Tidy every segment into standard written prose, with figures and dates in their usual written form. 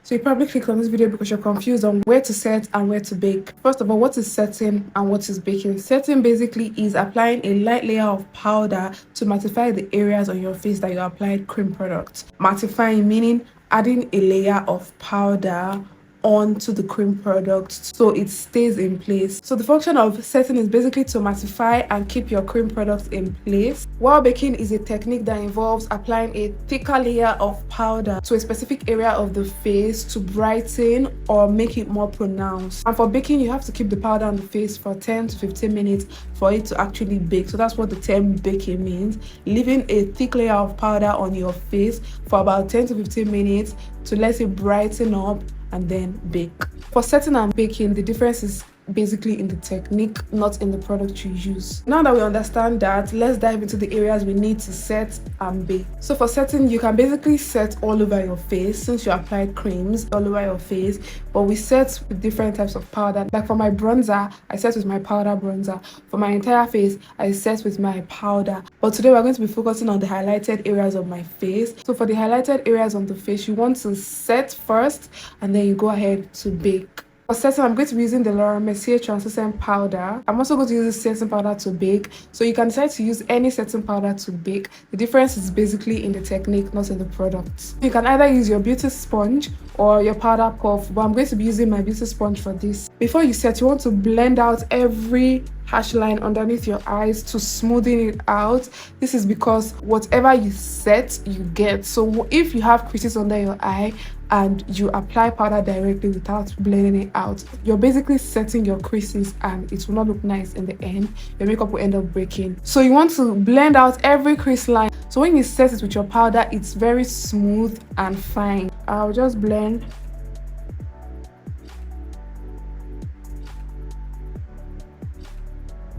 So you probably clicked on this video because you're confused on where to set and where to bake. First of all, what is setting and what is baking? Setting basically is applying a light layer of powder to mattify the areas on your face that you applied cream product. Mattifying meaning adding a layer of powder onto the cream product so it stays in place. So the function of setting is basically to mattify and keep your cream product in place, while baking is a technique that involves applying a thicker layer of powder to a specific area of the face to brighten or make it more pronounced. And for baking, you have to keep the powder on the face for 10 to 15 minutes for it to actually bake. So that's what the term baking means, leaving a thick layer of powder on your face for about 10 to 15 minutes to let it brighten up and then bake. For setting and baking, the difference is basically in the technique, not in the product you use. Now that we understand that, let's dive into the areas we need to set and bake. So for setting, you can basically set all over your face since you applied creams all over your face, but we set with different types of powder. Like for my bronzer, I set with my powder bronzer. For my entire face, I set with my powder. But today we're going to be focusing on the highlighted areas of my face. So for the highlighted areas on the face, you want to set first and then you go ahead to bake. For setting, I'm going to be using the Laura Mercier translucent powder. I'm also going to use this setting powder to bake. So you can decide to use any setting powder to bake. The difference is basically in the technique, not in the product. You can either use your beauty sponge or your powder puff, but I'm going to be using my beauty sponge for this. Before you set, you want to blend out every harsh line underneath your eyes to smoothen it out. This is because whatever you set, you get. So if you have creases under your eye and you apply powder directly without blending it out, you're basically setting your creases and it will not look nice in the end. Your makeup will end up breaking. So you want to blend out every crease line. So when you set it with your powder, it's very smooth and fine. I'll just blend.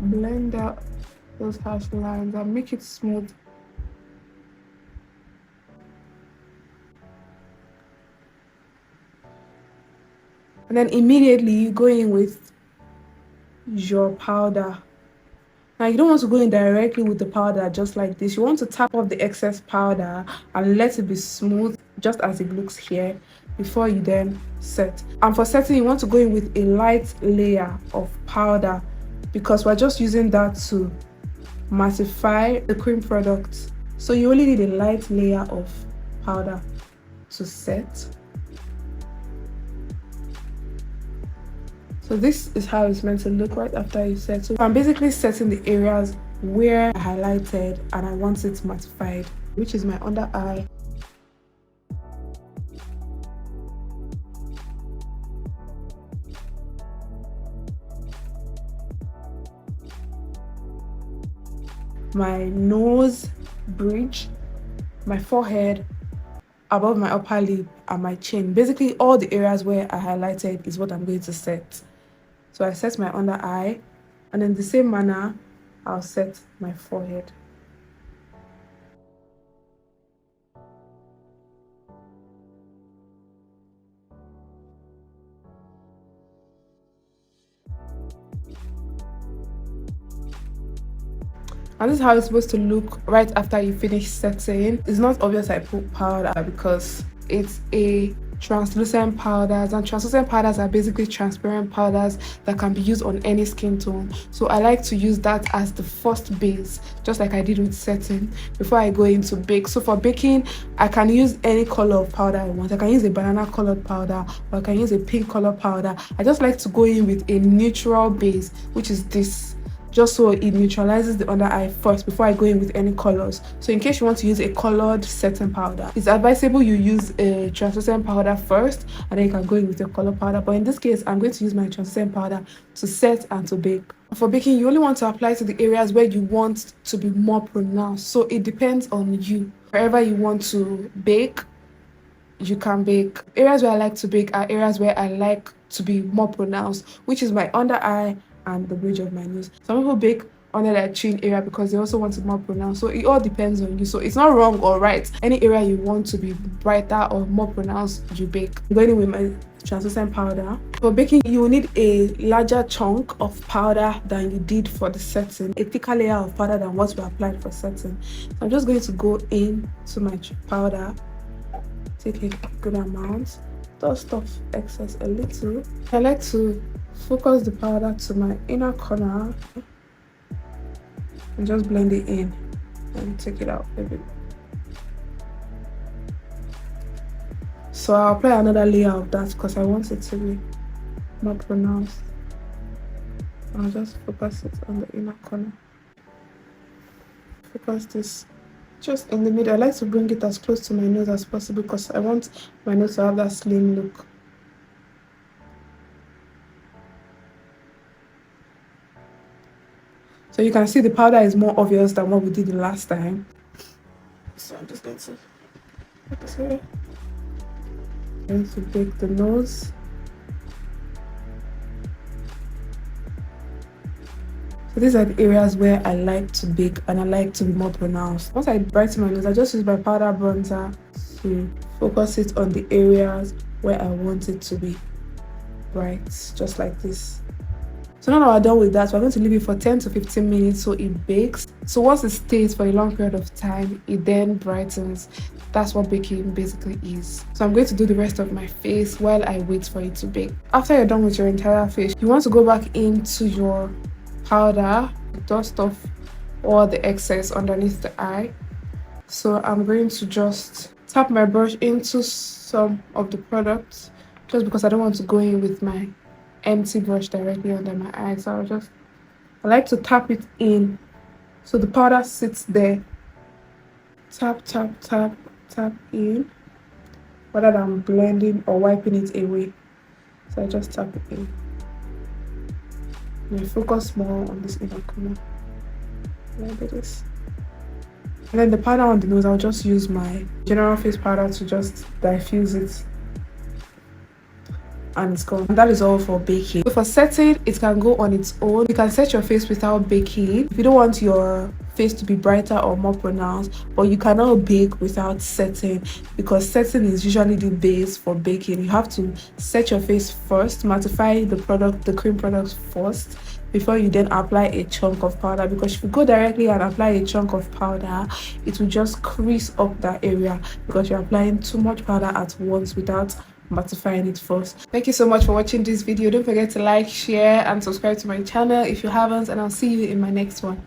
Blend out those harsh lines and make it smooth. And then immediately you go in with your powder. Now you don't want to go in directly with the powder just like this. You want to tap off the excess powder and let it be smooth just as it looks here before you then set. And for setting, you want to go in with a light layer of powder because we're just using that to mattify the cream product. So you only need a light layer of powder to set. So this is how it's meant to look right after you set. So I'm basically setting the areas where I highlighted and I want it mattified, which is my under eye, my nose bridge, my forehead, above my upper lip, and my chin. Basically all the areas where I highlighted is what I'm going to set. So I set my under eye, and in the same manner I'll set my forehead. And this is how it's supposed to look right after you finish setting. It's not obvious I put powder because it's a translucent powders, and translucent powders are basically transparent powders that can be used on any skin tone. So I like to use that as the first base, just like I did with setting, before I go into bake. So for baking, I can use any color of powder I want. I can use a banana colored powder, or I can use a pink color powder. I just like to go in with a neutral base, which is this, just so it neutralizes the under eye first before I go in with any colors. So in case you want to use a colored setting powder, it's advisable you use a translucent powder first and then you can go in with your color powder. But in this case, I'm going to use my translucent powder to set and to bake. For baking, you only want to apply to the areas where you want to be more pronounced. So it depends on you. Wherever you want to bake, you can bake. Areas where I like to bake are areas where I like to be more pronounced, which is my under eye and the bridge of my nose. Some people bake under their chin area because they also want it more pronounced. So it all depends on you. So it's not wrong or right. Any area you want to be brighter or more pronounced, you bake. I'm going in with my translucent powder. For baking, you will need a larger chunk of powder than you did for the setting, a thicker layer of powder than what we applied for setting. So I'm just going to go in to my powder, take a good amount, dust off excess a little. I like to focus the powder to my inner corner and just blend it in and take it out a bit. So I'll apply another layer of that because I want it to be more pronounced. I'll just focus it on the inner corner. Focus this just in the middle. I like to bring it as close to my nose as possible because I want my nose to have that slim look. So you can see the powder is more obvious than what we did the last time. So I'm just going to put this here. I'm going to bake the nose. So these are the areas where I like to bake and I like to be more pronounced. Once I brighten my nose, I just use my powder bronzer to focus it on the areas where I want it to be bright, just like this. So now that we're done with that, we're going to leave it for 10 to 15 minutes so it bakes. So once it stays for a long period of time, it then brightens. That's what baking basically is. So I'm going to do the rest of my face while I wait for it to bake. After you're done with your entire face, you want to go back into your powder, dust off all the excess underneath the eye. So I'm going to just tap my brush into some of the products just because I don't want to go in with my empty brush directly under my eye. So I like to tap it in so the powder sits there. Tap, tap, tap, tap in rather than blending or wiping it away. So I just tap it in. And I focus more on this inner corner like this. And then the powder on the nose, I'll just use my general face powder to just diffuse it. And it's gone. And that is all for baking. So for setting, it can go on its own. You can set your face without baking if you don't want your face to be brighter or more pronounced, but you cannot bake without setting because setting is usually the base for baking. You have to set your face first, mattify the cream product first before you then apply a chunk of powder, because if you go directly and apply a chunk of powder, it will just crease up that area because you're applying too much powder at once without mattifying it first. Thank you so much for watching this video. Don't forget to like, share and subscribe to my channel if you haven't, and I'll see you in my next one.